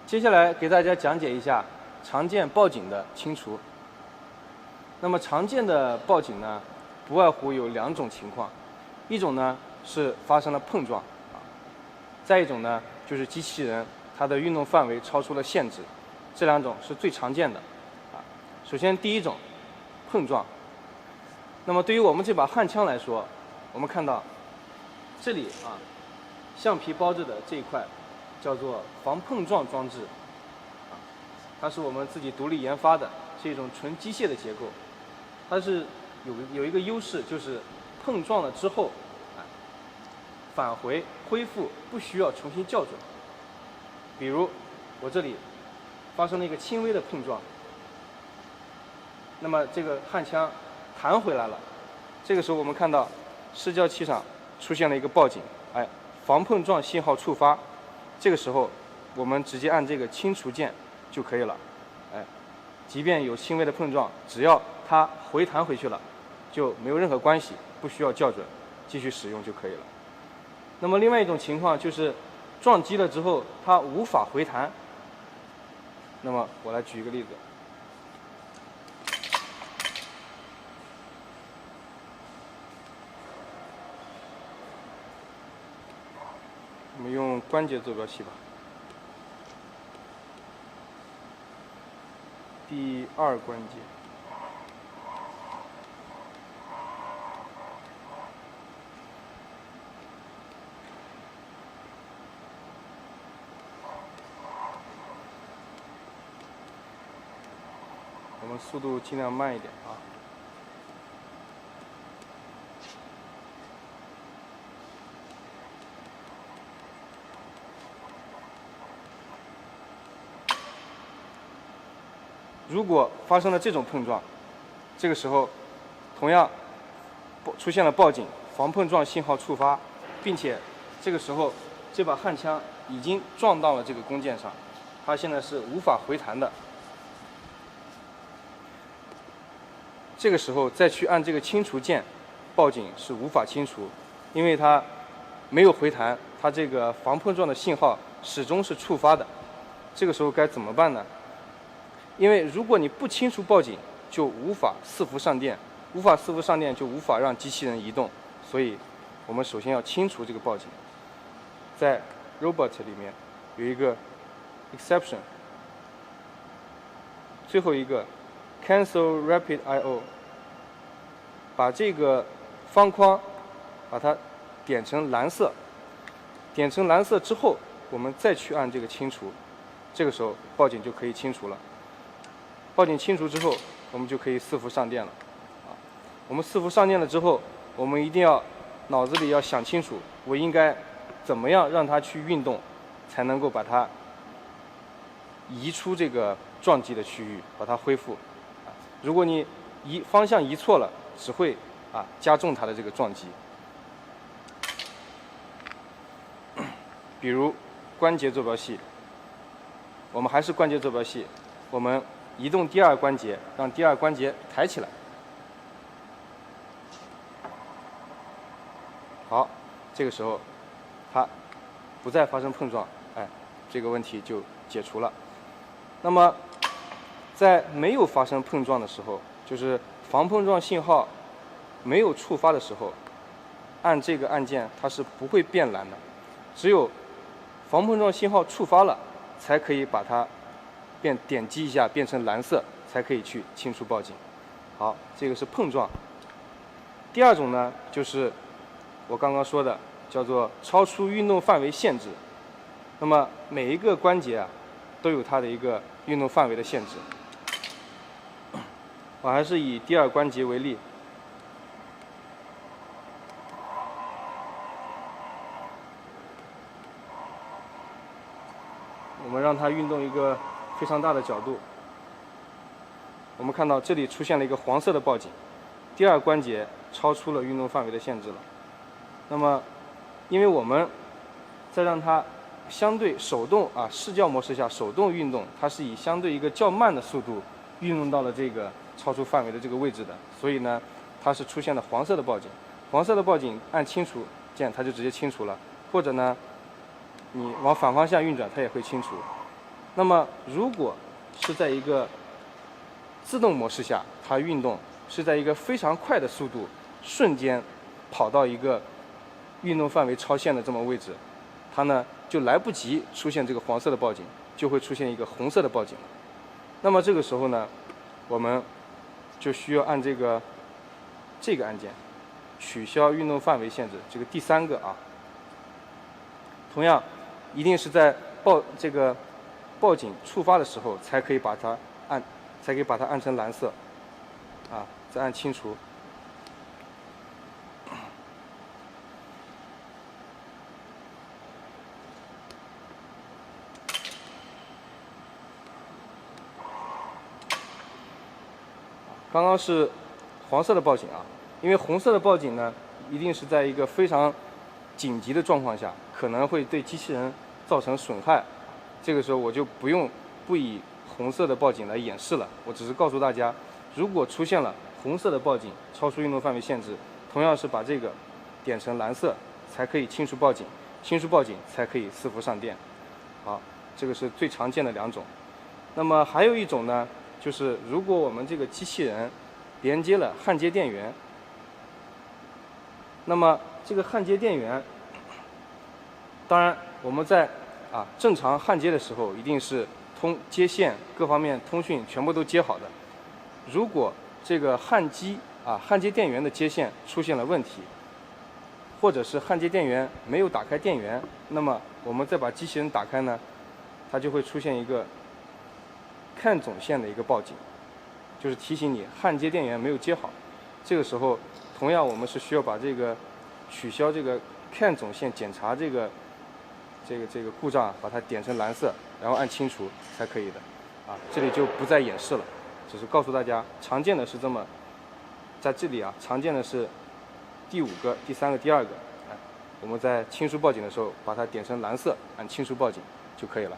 接下来给大家讲解一下常见报警的清除。那么常见的报警呢，不外乎有2种情况，一种呢是发生了碰撞，再一种呢就是机器人它的运动范围超出了限制，这2种是最常见的。首先第一种碰撞，那么对于我们这把焊枪来说，我们看到这里橡皮包着的这一块叫做防碰撞装置，它是我们自己独立研发的，是一种纯机械的结构。它是有一个优势，就是碰撞了之后，返回恢复不需要重新校准。比如我这里发生了一个轻微的碰撞，那么这个焊枪弹回来了，这个时候我们看到示教器上出现了一个报警，防碰撞信号触发。这个时候我们直接按这个清除键就可以了。即便有轻微的碰撞，只要它回弹回去了，就没有任何关系，不需要校准，继续使用就可以了。那么另外一种情况就是撞击了之后它无法回弹。那么我来举一个例子，我们用关节坐标系吧。第2关节，我们速度尽量慢一点啊。如果发生了这种碰撞，这个时候同样出现了报警，防碰撞信号触发，并且这个时候这把焊枪已经撞到了这个工件上，它现在是无法回弹的。这个时候再去按这个清除键，报警是无法清除，因为它没有回弹，它这个防碰撞的信号始终是触发的。这个时候该怎么办呢？因为如果你不清除报警，就无法伺服上电，无法伺服上电就无法让机器人移动，所以我们首先要清除这个报警。在 robot 里面有一个 exception， 最后一个 cancel rapid IO， 把这个方框把它点成蓝色，点成蓝色之后，我们再去按这个清除，这个时候报警就可以清除了。报警清除之后，我们就可以伺服上电了。我们伺服上电了之后，我们一定要脑子里要想清楚，我应该怎么样让它去运动，才能够把它移出这个撞击的区域，把它恢复。如果你方向移错了，只会加重它的这个撞击。比如关节坐标系，我们还是关节坐标系，我们移动第2关节，让第2关节抬起来。好，这个时候它不再发生碰撞，这个问题就解除了。那么在没有发生碰撞的时候，就是防碰撞信号没有触发的时候，按这个按键它是不会变蓝的，只有防碰撞信号触发了，才可以把它点击一下变成蓝色，才可以去清除报警。好，这个是碰撞。第2种呢，就是我刚刚说的，叫做超出运动范围限制。那么每一个关节都有它的一个运动范围的限制。我还是以第2关节为例，我们让它运动一个非常大的角度。我们看到这里出现了一个黄色的报警，第2关节超出了运动范围的限制了。那么因为我们在让它相对手动视教模式下手动运动，它是以相对一个较慢的速度运动到了这个超出范围的这个位置的，所以呢它是出现了黄色的报警。黄色的报警按清除键它就直接清除了，或者呢你往反方向运转它也会清除。那么如果是在一个自动模式下，它运动是在一个非常快的速度，瞬间跑到一个运动范围超限的这么位置，它呢就来不及出现这个黄色的报警，就会出现一个红色的报警。那么这个时候呢，我们就需要按这个按键，取消运动范围限制，这个第3个啊。同样，一定是在报警触发的时候才可以把它按成蓝色，啊，再按清除。刚刚是黄色的报警啊，因为红色的报警呢，一定是在一个非常紧急的状况下，可能会对机器人造成损害。这个时候我就不以红色的报警来演示了，我只是告诉大家，如果出现了红色的报警超出运动范围限制，同样是把这个点成蓝色才可以清除报警，清除报警才可以伺服上电。好，这个是最常见的2种。那么还有一种呢，就是如果我们这个机器人连接了焊接电源，那么这个焊接电源，当然我们在正常焊接的时候，一定是接线各方面通讯全部都接好的。如果这个焊接电源的接线出现了问题，或者是焊接电源没有打开电源，那么我们再把机器人打开呢，它就会出现一个看总线的一个报警，就是提醒你焊接电源没有接好。这个时候，同样我们是需要把取消这个看总线检查这个故障，把它点成蓝色，然后按清除才可以的。这里就不再演示了，只是告诉大家常见的是这么，在这里常见的是第5个、第3个、第2个。我们在清除报警的时候，把它点成蓝色，按清除报警就可以了。